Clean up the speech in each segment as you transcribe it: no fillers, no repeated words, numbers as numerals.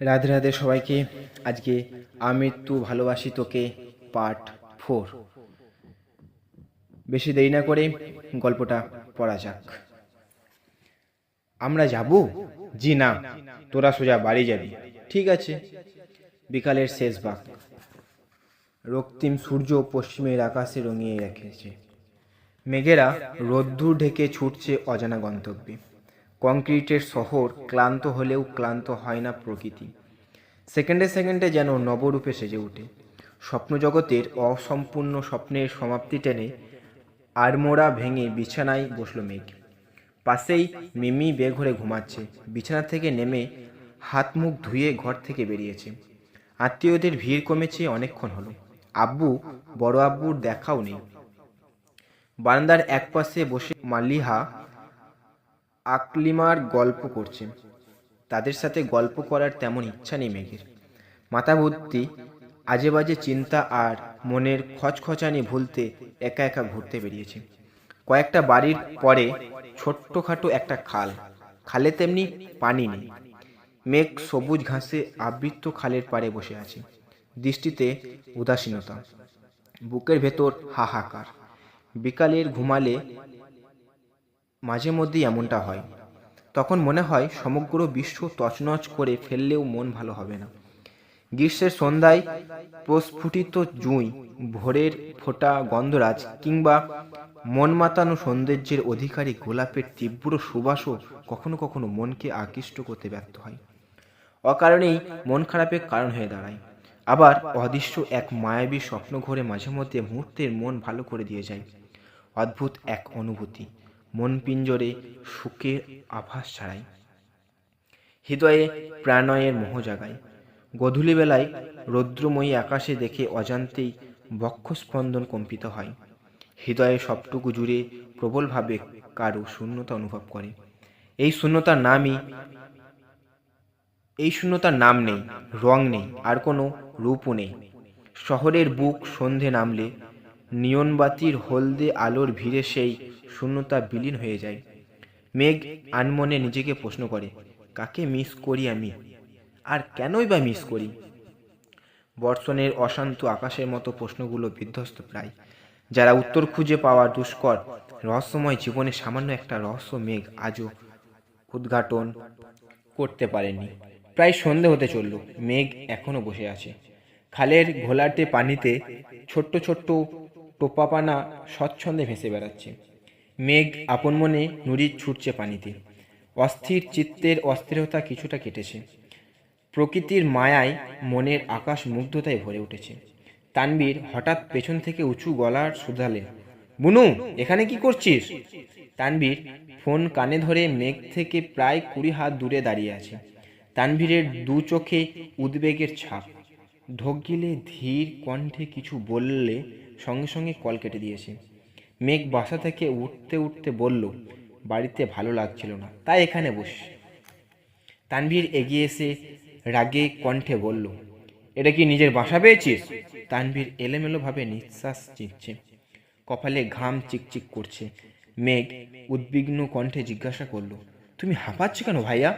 রাধে রাধে সবাইকে। আজকে আমৃত্যু ভালোবাসি তোকে পার্ট 4। বেশি দেরি না করে গল্পটা পড়া যাক। আমরা যাব? জি না, তোরা সোজা বাড়ি যাবি। ঠিক আছে। বিকালের শেষ ভাগ। রক্তিম সূর্য পশ্চিমের আকাশে রঙিয়ে রেখেছে। মেঘেরা রোদ্দুর ঢেকে ছুটছে অজানা গন্তব্যে। কংক্রিটের শহর ক্লান্ত হলেও ক্লান্ত হয় না প্রকৃতি। সেকেন্ডে সেকেন্ডে যেন নবরূপে সেজে ওঠে। স্বপ্নজগতের অসম্পূর্ণ স্বপ্নের সমাপ্তি টেনে আড়মোড়া ভেঙে বিছানায় বসল মেঘ। পাশেই মিমি বেঘরে ঘুমাচ্ছে। বিছানা থেকে নেমে হাত মুখ ধুয়ে ঘর থেকে বেরিয়েছে। আত্মীয়দের ভিড় কমেছে অনেকক্ষণ হলো। আব্বু, বড় আব্বুর দেখাও নেই। বারান্দার একপাশে বসে মালিহা আকলিমার গল্প করছে। তাদের সাথে গল্প করার তেমন ইচ্ছা নেই মেঘের। মাথা ভর্তি আজে বাজে চিন্তা আর মনের খচখচানি ভুলতে একা একা ঘুরতে বেরিয়েছে। কয়েকটা বাড়ির পরে ছোট্টখাটো একটা খাল। খালে তেমনি পানি নেই। মেঘ সবুজ ঘাসে আবৃত খালের পাড়ে বসে আছে। দৃষ্টিতে উদাসীনতা, বুকের ভেতর হাহাকার। বিকালের ঘুমালে মাঝে মধ্যেই এমনটা হয়। তখন মনে হয় সমগ্র বিশ্ব তছনছ করে ফেললেও মন ভালো হবে না। গ্রীষ্মের সন্ধ্যায় প্রস্ফুটিত জুঁই, ভোরের ফোটা গন্ধরাজ কিংবা মন মাতানো সৌন্দর্যের অধিকারী গোলাপের তীব্র সুবাসও কখনো কখনো মনকে আকৃষ্ট করতে ব্যর্থ হয়। অকারণেই মন খারাপের কারণ হয়ে দাঁড়ায়। আবার অদৃশ্য এক মায়াবী স্বপ্ন ঘরে মাঝে মধ্যে মুহূর্তের মন ভালো করে দিয়ে যায়। অদ্ভুত এক অনুভূতি, মন পিঞ্জরে সুখের আভাস ছাড়ায়, হৃদয়ে প্রাণয়ের মোহ জাগায়। গধূলি বেলায় রৌদ্রময়ী আকাশে দেখে অজান্তেই বক্ষস্পন্দন কম্পিত হয়। হৃদয়ে সবটুকু জুড়ে প্রবলভাবে কারো শূন্যতা অনুভব করে। এই শূন্যতার নাম নেই, রং নেই, আর কোনো রূপও নেই। শহরের বুক সন্ধে নামলে নিয়নবাতির হলদে আলোর ভিড়ে সেই শূন্যতা বিলীন হয়ে যায়। মেঘ আনমনে নিজেকে প্রশ্ন করে, কাকে মিস করি আমি, আর কেনই বা মিস করি? বর্ষণের অশান্ত আকাশের মতো প্রশ্নগুলো বিধ্বস্ত প্রায়। যারা উত্তর খুঁজে পাওয়া দুষ্কর রহস্যময় জীবনে সামান্য একটা রহস্য মেঘ আজও উদ্ঘাটন করতে পারেনি। প্রায় সন্ধে হতে চলল। মেঘ এখনো বসে আছে। খালের ঘোলাটে পানিতে ছোট্ট ছোট্ট টোপাপানা স্বচ্ছন্দে ভেসে বেড়াচ্ছে। মেঘ আপন মনে নুড়ি ছুটছে পানিতে। অস্থির চিত্তের অস্থিরতা কিছুটা কেটেছে। প্রকৃতির মায়ায় মনের আকাশ মুগ্ধতায় ভরে উঠেছে। তানবীর হঠাৎ পেছন থেকে উঁচু গলার শুধালেন, বুনু, এখানে কি করছিস? তানবীর ফোন কানে ধরে মেঘ থেকে প্রায় 20 হাত দূরে দাঁড়িয়ে আছে। তানভীরের দু চোখে উদ্বেগের ছাপ। ঢোক গিলে ধীর কণ্ঠে কিছু বললে সঙ্গে সঙ্গে কল কেটে দিয়েছে। মেঘ বাসা থেকে উঠতে উঠতে বলল, বাড়িতে ভালো লাগছিল না, তাই এখানে বস। তানভীর এগিয়ে এসে রাগে কণ্ঠে বলল, এটা কি নিজের বাসা পেয়েছিস? তানভীর এলোমেলোভাবে নিঃশ্বাস চিনছে। কপালে ঘাম চিকচিক করছে। মেঘ উদ্বিগ্ন কণ্ঠে জিজ্ঞাসা করল, তুমি হাঁপাচ্ছ কেন ভাইয়া?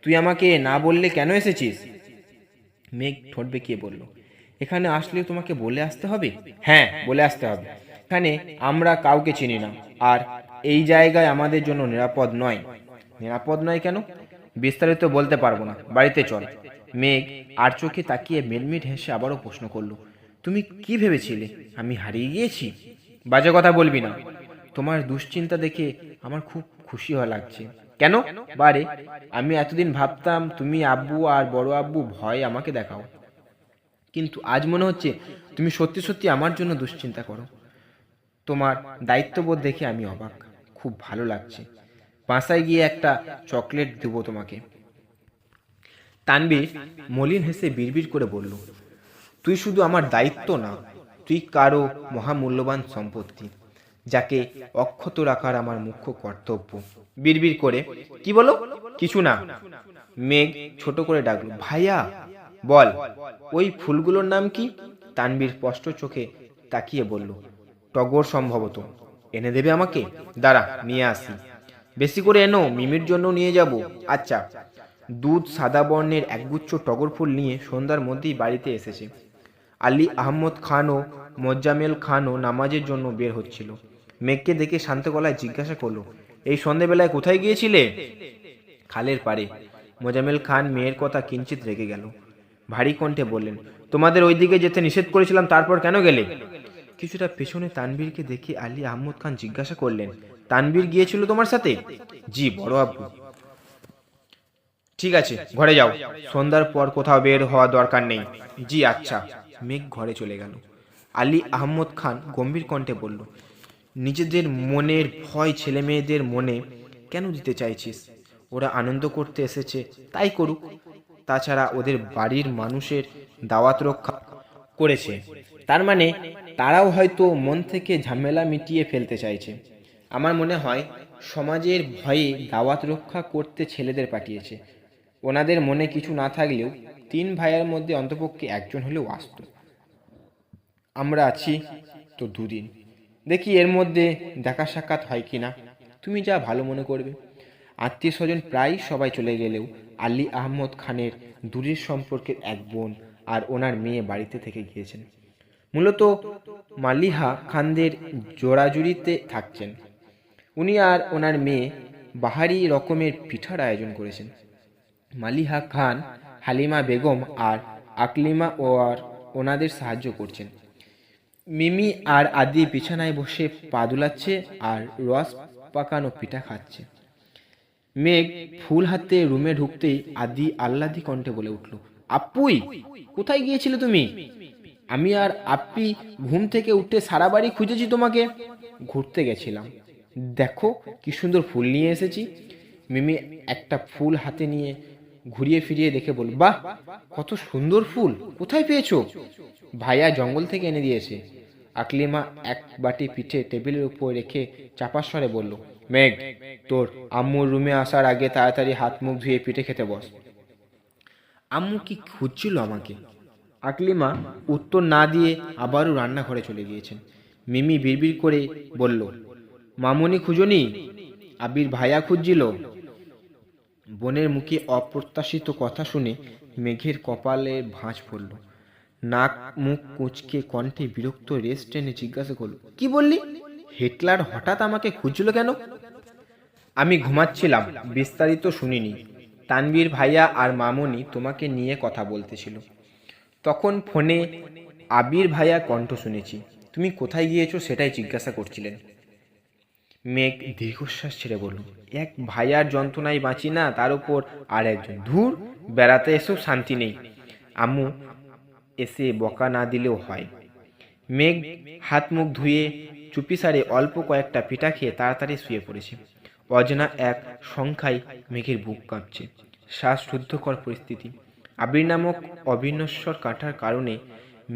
তুই আমাকে না বললে কেন এসেছিস? মেঘ ঠোঁট বেঁকিয়ে বলল, এখানে আসলেও তোমাকে বলে আসতে হবে? হ্যাঁ, বলে আসতে হবে। এখানে আমরা কাউকে চিনি না, আর এই জায়গায় আমাদের জন্য নিরাপদ নয়। নিরাপদ নয় কেন? বিস্তারিত বলতে পারবো না, বাড়িতে চল। মেঘ আর চোখে তাকিয়ে মিটমিট হেসে আবারও প্রশ্ন করলো, তুমি কি ভেবেছিলে আমি হারিয়ে গিয়েছি? বাজে কথা বলবি না। তোমার দুশ্চিন্তা দেখে আমার খুব খুশি হওয়া লাগছে। কেন? বারে, আমি এতদিন ভাবতাম তুমি আব্বু আর বড় আব্বু ভয় আমাকে দেখাও, কিন্তু আজ মনে হচ্ছে তুমি সত্যি সত্যি আমার জন্য দুশ্চিন্তা করো। তোমার দায়িত্ববোধ দেখে আমি অবাক। খুব ভালো লাগছে। বাসায় গিয়ে একটা চকলেট দেবো তোমাকে। তানবীর মলিন হেসে বিড়বিড় করে বলল, তুই শুধু আমার দায়িত্ব না, তুই কারো মহামূল্যবান সম্পত্তি, যাকে অক্ষত রাখার আমার মুখ্য কর্তব্য। বিড়বিড় করে, কি বলো? কিছু না। মেঘ ছোট করে ডাকলো, ভাইয়া। বল, ওই ফুলগুলোর নাম কি? তানবীর স্পষ্ট চোখে তাকিয়ে বলল, টগর সম্ভবত। এনে দেবে আমাকে? দাঁড়া, নিয়ে আসি। বেশি করে এনো, মিমির জন্য নিয়ে যাব। আচ্ছা। দুধ সাদা বর্ণের একগুচ্ছ টগর ফুল নিয়ে সন্ধ্যার মধ্যেই বাড়িতে এসেছে। আলী আহমদ খান ও মোজাম্মেল খানও নামাজের জন্য বের হচ্ছিল। মেঘকে দেখে শান্ত গলায় জিজ্ঞাসা করলো, এই সন্ধেবেলায় কোথায় গিয়েছিলে? খালের পাড়ে। মোজাম্মেল খান মেয়ের কথা কিঞ্চিত রেগে গেল। ভারী কণ্ঠে বললেন, তোমাদের ওই দিকে যেতে নিষেধ করেছিলাম, তারপর কেন গেলে? কিছুটা পেছনে তানবীরকে দেখে আলী আহমদ খান জিজ্ঞাসা করলেন, তানবীর গিয়েছিল তোমার সাথে? জি বড় আব্বু। ঠিক আছে, ঘরে যাও, সন্ধ্যার পর কোথাও বের হওয়া দরকার নেই। জি আচ্ছা। মেঘ ঘরে চলে গেল। আলী আহমদ খান গম্ভীর কণ্ঠে বলল, নিজেদের মনের ভয় ছেলে মেয়েদের মনে কেন দিতে চাইছিস? ওরা আনন্দ করতে এসেছে, তাই করুক। তাছাড়া ওদের বাড়ির মানুষের দাওয়াত রক্ষা করেছে, তার মানে তারাও হয়তো মন থেকে ঝামেলা মিটিয়ে ফেলতে চাইছে। আমার মনে হয় সমাজের ভয়ে দাওয়াত রক্ষা করতে ছেলেদের পাঠিয়েছে। ওনাদের মনে কিছু না থাকলেও 3 ভাইয়ের মধ্যে অন্তপক্ষে একজন হলেও আসত। আমরা আছি তো 2 দিন, দেখি এর মধ্যে দেখা সাক্ষাৎ হয় কি না। তুমি যা ভালো মনে করবে। আত্মীয় স্বজন প্রায় সবাই চলে গেলেও আলী আহমদ খানের দূরের সম্পর্কের এক বোন আর ওনার মেয়ে বাড়িতে থেকে গিয়েছেন। মূলত মালিহা খানদের জোড়াজুড়িতে থাকছেন। উনি আর ওনার মেয়ে বাহারি রকমের পিঠার আয়োজন করেছেন। মালিহা খান, হালিমা বেগম আর আকলিমা আর ওনাদের সাহায্য করছেন। মিমি আর আদি বিছানায় বসে পা দুলাচ্ছে আর রস পাকানো পিঠা খাচ্ছে। মেঘ ফুল হাতে রুমে ঢুকতেই আদি আহ্লাদি কণ্ঠে বলে উঠল, আপুই, কোথায় গিয়েছিলে তুমি? আমি আর আপ্পি ঘুম থেকে উঠে সারা বাড়ি খুঁজেছি তোমাকে। ঘুরতে গেছিলাম, দেখো কি সুন্দর ফুল নিয়ে এসেছি। মিমি একটা ফুল হাতে নিয়ে ঘুরিয়ে ফিরিয়ে দেখে বল, বাহ, কত সুন্দর ফুল, কোথায় পেয়েছো? ভাইয়া জঙ্গল থেকে এনে দিয়েছে। আকলিমা এক বাটি পিঠে টেবিলের উপর রেখে চাপার স্বরে বলল, মেঘ, তোর আম্মুর রুমে আসার আগে তাড়াতাড়ি হাত মুখ ধুয়ে পিঠে খেতে বস। আম্মু কি খুঁজছিল আমাকে? আকলিমা উত্তর না দিয়ে আবারও রান্নাঘরে চলে গিয়েছেন। মিমি বিড়বিড় করে বলল, মামুনি খুঁজনি? আবির ভাইয়া খুঁজছিল। বোনের মুখে অপ্রত্যাশিত কথা শুনে মেঘের কপালে ভাঁজ পড়ল। নাক মুখ কুঁচকে কণ্ঠে বিরক্ত রেস্ট টেনে জিজ্ঞাসা করল, কি বললি? হিটলার হঠাৎ আমাকে খুঁজছিল কেন? আমি ঘুমাচ্ছিলাম, বিস্তারিত শুনিনি। তানবীর ভাইয়া আর মামুনি তোমাকে নিয়ে কথা বলতেছিল। তখন ফোনে আবির ভাইয়া কণ্ঠ শুনেছি। তুমি কোথায় গিয়েছো সেটাই জিজ্ঞাসা করছিলেন। মেঘ দীর্ঘশ্বাস ছেড়ে বলল, এক ভাইয়ার যন্ত্রণায় বাঁচি না, তার উপর আর একজন। ধুর, বেড়াতে এসেও শান্তি নেই। আম্মু এসে বকা না দিলেও হয়। মেঘ হাত মুখ ধুয়ে চুপিসারে অল্প কয়েকটা পিঠা খেয়ে তাড়াতাড়ি শুয়ে পড়েছে। অজানা এক সংখ্যায় মেঘের বুক কাঁপছে। শ্বাসরুদ্ধকর পরিস্থিতি। আবির নামক অবিনশ্বর কাঁটার কারণে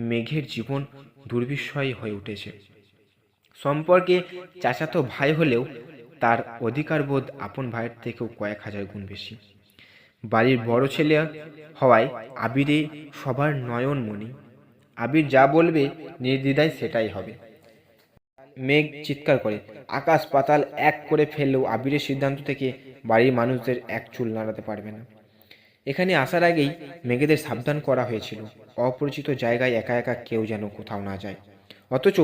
মেঘের জীবন দুর্বিষয় হয়ে উঠেছে। সম্পর্কে চাচাতো ভাই হলেও তার অধিকারবোধ আপন ভাইয়ের থেকেও কয়েক হাজার গুণ বেশি। বাড়ির বড় ছেলে হওয়ায় আবিরে সবার নয়নমণি। আবির যা বলবে নির্দ্বিধায় সেটাই হবে। মেঘ চিৎকার করে আকাশ পাতাল এক করে ফেললেও আবিরের সিদ্ধান্ত থেকে বাড়ির মানুষদের এক চুল নাড়াতে পারবে না। এখানে আসার আগেই মেঘেদের সাবধান করা হয়েছিল, অপরিচিত জায়গায় একা একা কেউ যেন কোথাও না যায়। অথচ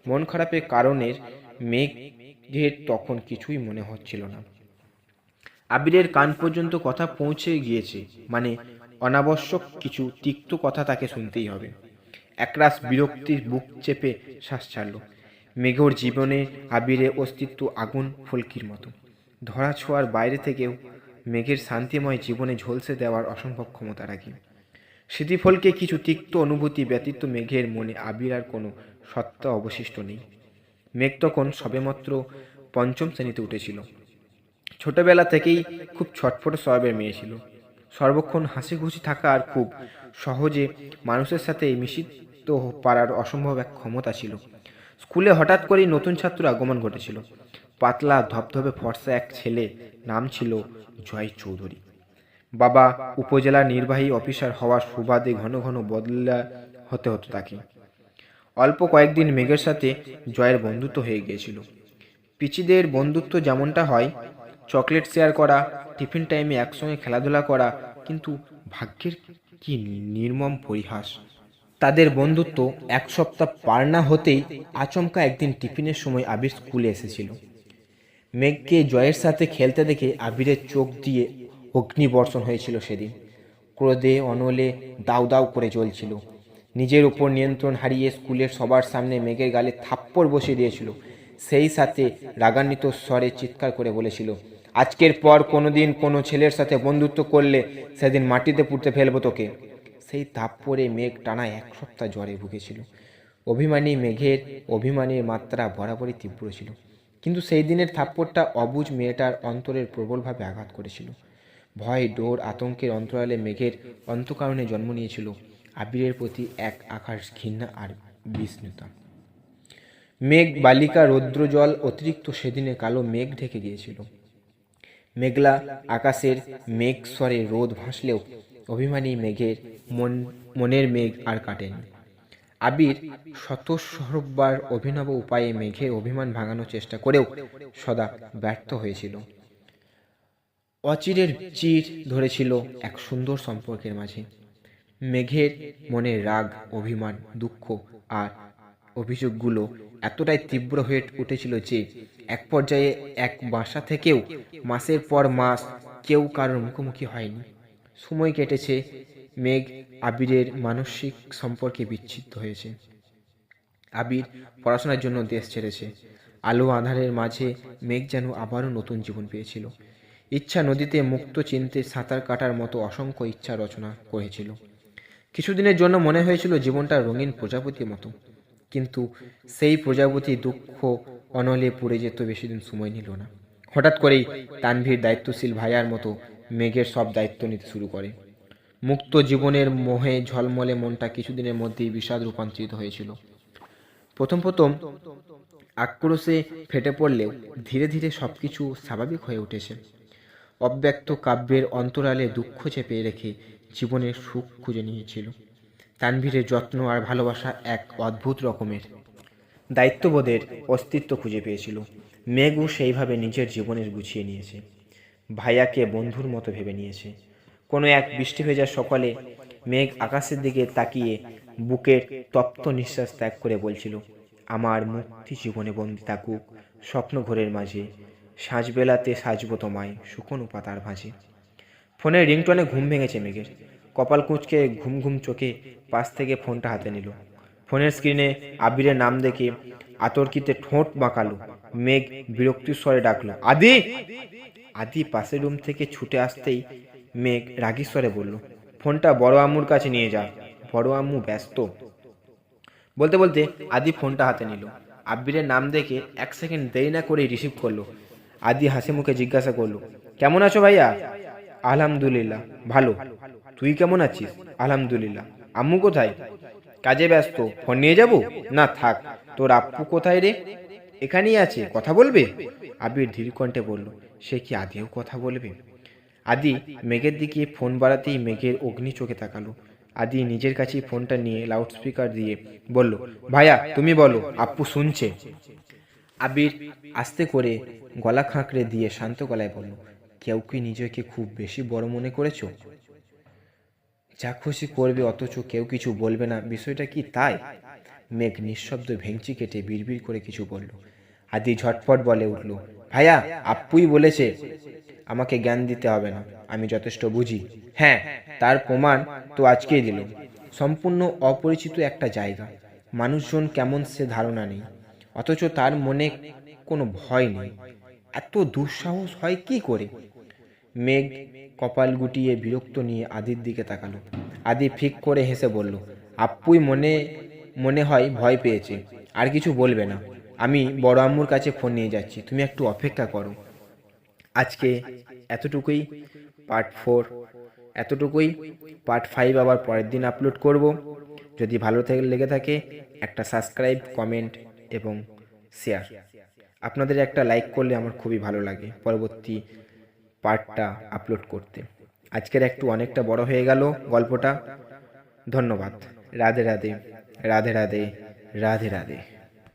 মন খারাপের কারণের মেঘের তখন কিছুই মনে হচ্ছিল না। আবিরের কান পর্যন্ত কথা পৌঁছে গিয়েছে, মানে অনাবশ্যক কিছু তিক্ত কথা তাকে শুনতেই হবে। একরাশ বিরক্তির বুক চেপে শ্বাস ছাড়ল। মেঘর জীবনে আবিরের অস্তিত্ব আগুন ফুলকির মতো। ধরা ছোঁয়ার বাইরে থেকেও মেঘের শান্তিময় জীবনে ঝলসে দেওয়ার অসম্ভব ক্ষমতা রাখি। স্মৃতিফলকে কিছু তিক্ত অনুভূতি ব্যতীত মেঘের মনে আবির আর কোনো সত্তা অবশিষ্ট নেই। মেঘ তখন সবেমাত্র 5ম শ্রেণীতে উঠেছিল। ছোটবেলা থেকেই খুব ছটফট স্বভাবের মেয়ে ছিল। সর্বক্ষণ হাসি খুশি থাকা আর খুব সহজে মানুষের সাথে মিশিত পারার অসম্ভব এক ক্ষমতা ছিল। স্কুলে হঠাৎ করেই নতুন ছাত্র আগমন ঘটেছিল। পাতলা ধবধবে ফর্সা এক ছেলে, নাম ছিল জয় চৌধুরী। বাবা উপজেলা নির্বাহী অফিসার হওয়ার সুবাদে ঘন ঘন বদলা হতে হতো তাকে। অল্প কয়েকদিন মেঘের সাথে জয়ের বন্ধুত্ব হয়ে গিয়েছিল। পিচিদের বন্ধুত্ব যেমনটা হয়, চকলেট শেয়ার করা, টিফিন টাইমে একসঙ্গে খেলাধুলা করা, কিন্তু ভাগ্যের কি নির্মম পরিহাস। তাদের বন্ধুত্ব এক সপ্তাহ পার না হতেই আচমকা একদিন টিফিনের সময় আবির স্কুলে এসেছিল। মেঘকে জয়ের সাথে খেলতে দেখে আবিরের চোখ দিয়ে অগ্নিবর্ষণ হয়েছিল সেদিন। ক্রোধে অনলে দাউ দাউ করে জ্বলছিল। নিজের উপর নিয়ন্ত্রণ হারিয়ে স্কুলের সবার সামনে মেঘের গালে থাপ্পড় বসিয়ে দিয়েছিল। সেই সাথে রাগান্বিত স্বরে চিৎকার করে বলেছিল, আজকের পর কোনোদিন কোনো ছেলের সাথে বন্ধুত্ব করলে সেদিন মাটিতে পুঁতে ফেলবো তোকে। সেই থাপ্পড়ে মেঘ টানা এক সপ্তাহ জ্বরে ভুগেছিল। অভিমানী মেঘের অভিমানের মাত্রা বরাবরই তীব্র ছিল, কিন্তু সেই দিনের থাপ্পড়টা অবুঝ মেয়েটার অন্তরের প্রবলভাবে আঘাত করেছিল। ভয়, ডোর, আতঙ্কের অন্তরালে মেঘের অন্তঃকরণে জন্ম নিয়েছিল আবিরের প্রতি এক আকাশ ঘৃণা আর বিস্মিতা। মেঘ বালিকা রৌদ্রজল অতিরিক্ত সেদিনে কালো মেঘ ঢেকে গিয়েছিল। মেঘলা আকাশের মেঘ স্বরে রোদ ভাসলেও অভিমানী মেঘের মনের মেঘ আর কাটেনি। আবির শত সহস্রবার অভিনব উপায়ে মেঘের অভিমান ভাঙানোর চেষ্টা করেও সদা ব্যর্থ হয়েছিল। অচিরের চির ধরেছিল এক সুন্দর সম্পর্কের মাঝে। মেঘের মনে রাগ, অভিমান, দুঃখ আর অভিযোগগুলো এতটাই তীব্র হয়ে উঠেছিল যে এক পর্যায়ে এক বাসা থেকেও মাসের পর মাস কেউ কারোর মুখোমুখি হয়নি। সময় কেটেছে, মেঘ আবিরের মানসিক সম্পর্কে বিচ্ছিন্ন হয়েছে। আবির পড়াশোনার জন্য দেশ ছেড়েছে। আলো আঁধারের মাঝে মেঘ যেন আবারও নতুন জীবন পেয়েছিল। ইচ্ছা নদীতে মুক্ত চিনতে সাঁতার কাটার মতো অসংখ্য ইচ্ছা রচনা করেছিল। কিছুদিনের জন্য মনে হয়েছিল জীবনটা রঙিন প্রজাপতির মতো, কিন্তু সেই প্রজাপতি দুঃখ অনলে পড়ে যেত বেশি দিন সময় নিল না। হঠাৎ করেই তানভীর দায়িত্বশীল ভাইয়ার মতো মেঘের সব দায়িত্ব নিতে শুরু করে। মুক্ত জীবনের মোহে ঝলমলে মনটা কিছুদিনের মধ্যেই বিষাদ রূপান্তরিত হয়েছিল। প্রথম আক্রোশে ফেটে পড়লেও ধীরে ধীরে সবকিছু স্বাভাবিক হয়ে উঠেছে। অব্যক্ত কাব্যের অন্তরালে দুঃখ চেপে রেখে জীবনের সুখ খুঁজে নিয়েছিল। তানভীরের যত্ন আর ভালোবাসা এক অদ্ভুত রকমের দায়িত্ববোধের অস্তিত্ব খুঁজে পেয়েছিল। মেঘও সেইভাবে নিজের জীবনের গুছিয়ে নিয়েছে। ভাইয়াকে বন্ধুর মতো ভেবে নিয়েছে। কোনো এক বৃষ্টি ভেজা সকালে মেঘ আকাশের দিকে তাকিয়ে বুকের তপ্ত নিঃশ্বাস ত্যাগ করে বলছিল, আমার মুক্তি জীবনে বন্দি থাকুক স্বপ্ন ঘোরের মাঝে, সাঁঝবেলাতে সাজবো তোমায় শুকনো পাতার ভাঁজে। ফোনের রিংটনে ঘুম ভেঙেছে মেঘের। কপাল কুঁচকে ঘুম ঘুম চোখে পাশ থেকে ফোনটা হাতে নিল। ফোনের স্ক্রিনে আবিরের নাম দেখে আতর্কিতে ঠোঁট বাঁকালো। মেঘ বিরক্তির স্বরে ডাকলো, আদি। আদি পাশের রুম থেকে ছুটে আসতেই মেঘ রাগী স্বরে বলল, ফোনটা বড় আম্মুর কাছে নিয়ে যা, বড় আম্মু ব্যস্ত। বলতে বলতে আদি ফোনটা হাতে নিল। আব্বিরের নাম দেখে এক সেকেন্ড দেরি না করেই রিসিভ করলো। আদি হাসি মুখে জিজ্ঞাসা করলো, কেমন আছো ভাইয়া? আলহামদুলিল্লাহ ভালো। তুই কেমন আছিস? আলহামদুলিল্লাহ। আম্মু কোথায়? কাজে ব্যস্ত। ফোন নিয়ে যাব? না থাক। তোর আপ্পু কোথায় রে? এখানেই আছে, কথা বলবে? আবির ধীর কণ্ঠে বলল, সে কি আদিও কথা বলবে? আদি মেঘের দিকে ফোন বাড়াতেই মেঘের অগ্নি চোখে তাকালো। আদি নিজের কাছেই ফোনটা নিয়ে লাউডস্পিকার দিয়ে বলল, ভাইয়া তুমি বলো, আপ্পু শুনছে। আবির আস্তে করে গলা খাঁকড়ে দিয়ে শান্ত গলায় বলল, কেউ কি নিজেকে খুব বেশি বড় মনে করেছো? যা খুশি করবে অথচ কেউ কিছু বলবে না, বিষয়টা কি তাই? মেঘ নিঃশব্দ ভেঙচি কেটে বিড়বিড় করে কিছু বলল। আদি ঝটপট বলে উঠল, ভাইয়া আপ্পুই বলেছে আমাকে জ্ঞান দিতে হবে না, আমি যথেষ্ট বুঝি। হ্যাঁ, তার প্রমাণ তো আজকেই দিল। সম্পূর্ণ অপরিচিত একটা জায়গা, মানুষজন কেমন সে ধারণা নেই, অথচ তার মনে কোনো ভয় নেই। এত দুঃসাহস হয় কি করে? মেঘ কপাল গুটিয়ে বিরক্ত নিয়ে আদির দিকে তাকালো। আদি ফিক করে হেসে বলল, আপ্পুই মনে হয় ভয় পেয়েছে, আর কিছু বলবে না। আমি বড় আম্মুর কাছে ফোন নিয়ে যাচ্ছি, তুমি একটু অপেক্ষা করো। আজকে এতটুকুই, পার্ট 4 এতটুকুই। পার্ট 5 আবার পরের দিন আপলোড করব। যদি ভালো লেগে থাকে একটা সাবস্ক্রাইব, কমেন্ট এবং শেয়ার। আপনাদের একটা লাইক করলে আমার খুবই ভালো লাগে পরবর্তী পার্টটা আপলোড করতে। আজকের একটু অনেকটা বড় হয়ে গেল গল্পটা। ধন্যবাদ। রাধে রাধে, রাধে রাধে, রাধে রাধে।